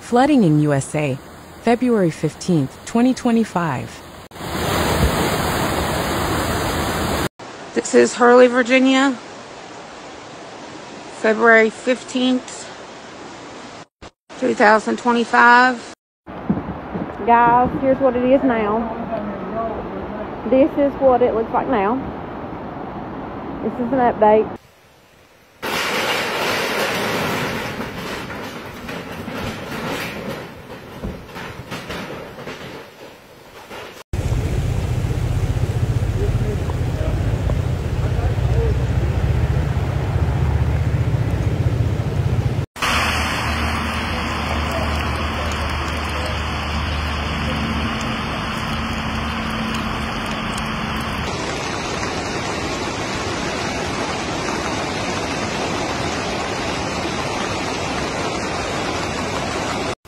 Flooding in USA, February 15, 2025. This is Hurley, Virginia, February 15th, 2025. Guys, here's what it is now. This is what it looks like now. This is an update.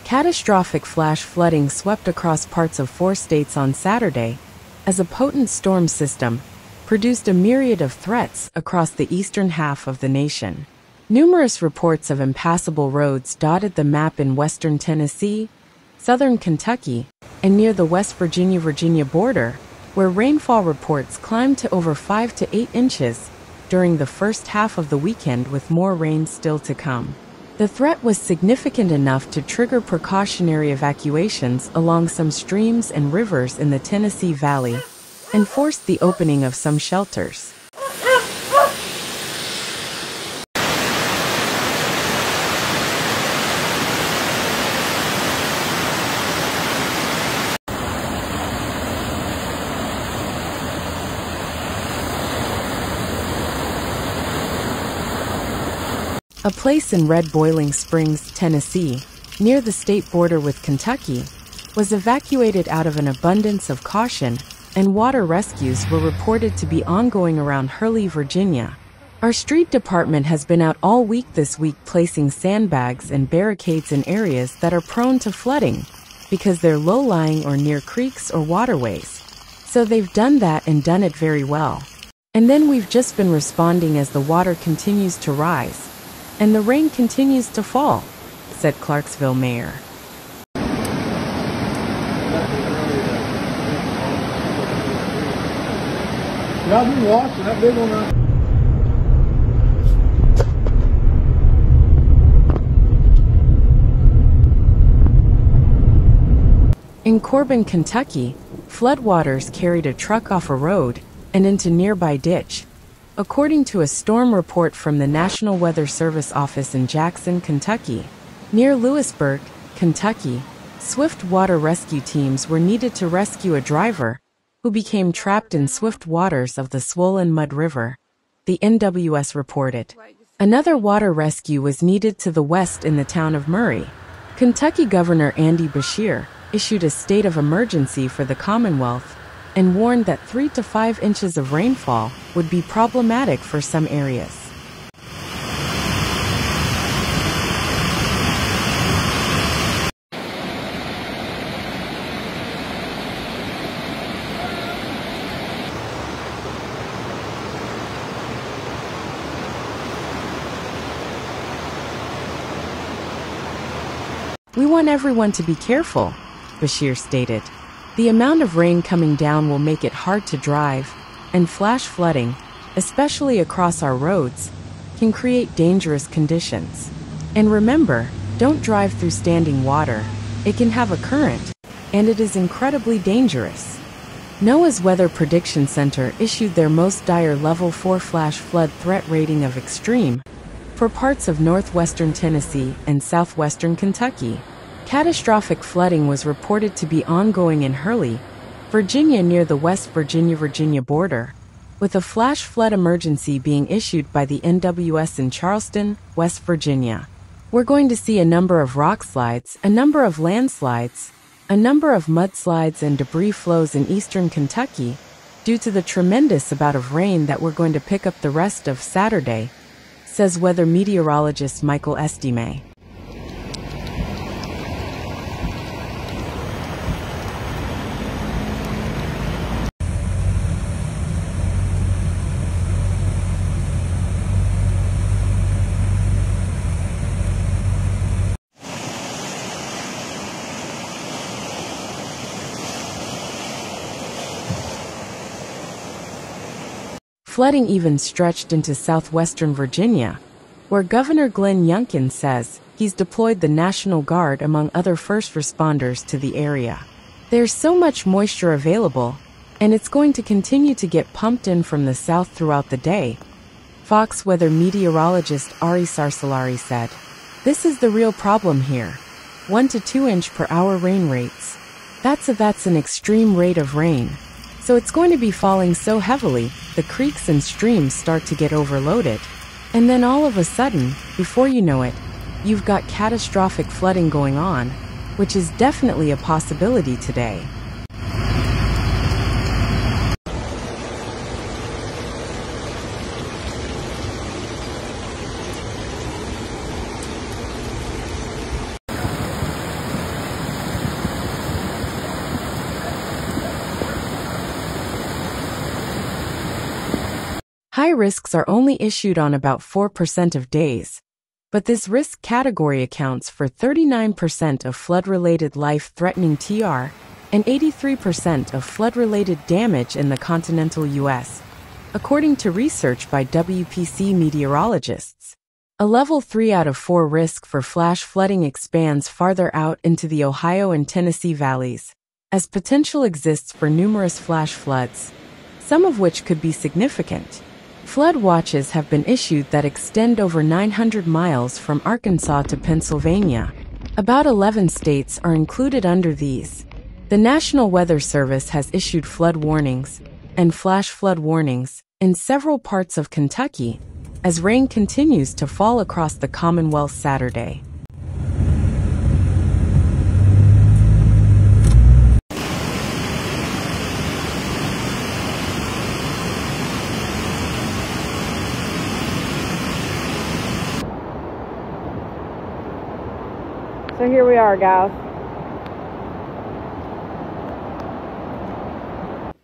Catastrophic flash flooding swept across parts of 4 states on Saturday, as a potent storm system produced a myriad of threats across the eastern half of the nation. Numerous reports of impassable roads dotted the map in western Tennessee, southern Kentucky, and near the West Virginia border, where rainfall reports climbed to over 5 to 8 inches during the first half of the weekend, with more rain still to come. The threat was significant enough to trigger precautionary evacuations along some streams and rivers in the Tennessee Valley and forced the opening of some shelters. A place in Red Boiling Springs, Tennessee, near the state border with Kentucky, was evacuated out of an abundance of caution, and water rescues were reported to be ongoing around Hurley, Virginia. Our street department has been out all week this week placing sandbags and barricades in areas that are prone to flooding because they're low-lying or near creeks or waterways. So they've done that and done it very well. And then we've just been responding as the water continues to rise and the rain continues to fall, said Clarksville Mayor. Y'all been watching that big one right? In Corbin, Kentucky, floodwaters carried a truck off a road and into nearby ditch. According to a storm report from the National Weather Service office in Jackson, Kentucky, near Lewisburg, Kentucky, swift water rescue teams were needed to rescue a driver who became trapped in swift waters of the swollen Mud River, the NWS reported. Another water rescue was needed to the west in the town of Murray. Kentucky Governor Andy Beshear issued a state of emergency for the Commonwealth and warned that 3 to 5 inches of rainfall would be problematic for some areas. We want everyone to be careful, Beshear stated. The amount of rain coming down will make it hard to drive, and flash flooding, especially across our roads, can create dangerous conditions. And remember, don't drive through standing water. It can have a current, and it is incredibly dangerous. NOAA's Weather Prediction Center issued their most dire Level 4 flash flood threat rating of extreme for parts of northwestern Tennessee and southwestern Kentucky. Catastrophic flooding was reported to be ongoing in Hurley, Virginia near the West Virginia border, with a flash flood emergency being issued by the NWS in Charleston, West Virginia. We're going to see a number of rock slides, a number of landslides, a number of mudslides and debris flows in eastern Kentucky due to the tremendous amount of rain that we're going to pick up the rest of Saturday, says weather meteorologist Michael Estime. Flooding even stretched into southwestern Virginia, where Governor Glenn Youngkin says he's deployed the National Guard among other first responders to the area. There's so much moisture available, and it's going to continue to get pumped in from the south throughout the day, Fox weather meteorologist Ari Sarsalari said. This is the real problem here. 1 to 2 inch per hour rain rates. That's an extreme rate of rain. So it's going to be falling so heavily, the creeks and streams start to get overloaded. And then all of a sudden, before you know it, you've got catastrophic flooding going on, which is definitely a possibility today. High risks are only issued on about 4% of days, but this risk category accounts for 39% of flood-related life-threatening TR and 83% of flood-related damage in the continental U.S., according to research by WPC meteorologists. A level 3 out of 4 risk for flash flooding expands farther out into the Ohio and Tennessee valleys, as potential exists for numerous flash floods, some of which could be significant. Flood watches have been issued that extend over 900 miles from Arkansas to Pennsylvania. About 11 states are included under these. The National Weather Service has issued flood warnings and flash flood warnings in several parts of Kentucky as rain continues to fall across the Commonwealth Saturday. So here we are, guys.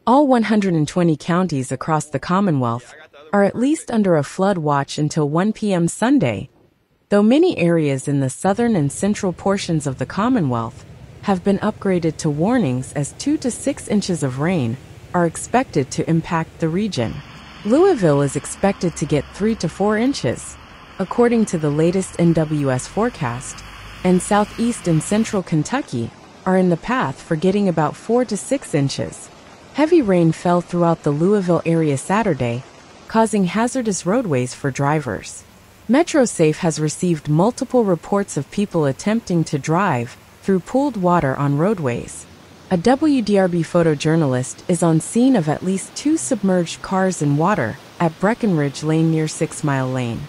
All 120 counties across the Commonwealth are at least under a flood watch until 1 p.m. Sunday, though many areas in the southern and central portions of the Commonwealth have been upgraded to warnings as 2 to 6 inches of rain are expected to impact the region. Louisville is expected to get 3 to 4 inches, according to the latest NWS forecast, and southeast and central Kentucky are in the path for getting about 4 to 6 inches. Heavy rain fell throughout the Louisville area Saturday, causing hazardous roadways for drivers. MetroSafe has received multiple reports of people attempting to drive through pooled water on roadways. A WDRB photojournalist is on scene of at least 2 submerged cars in water at Breckenridge Lane near 6 Mile Lane.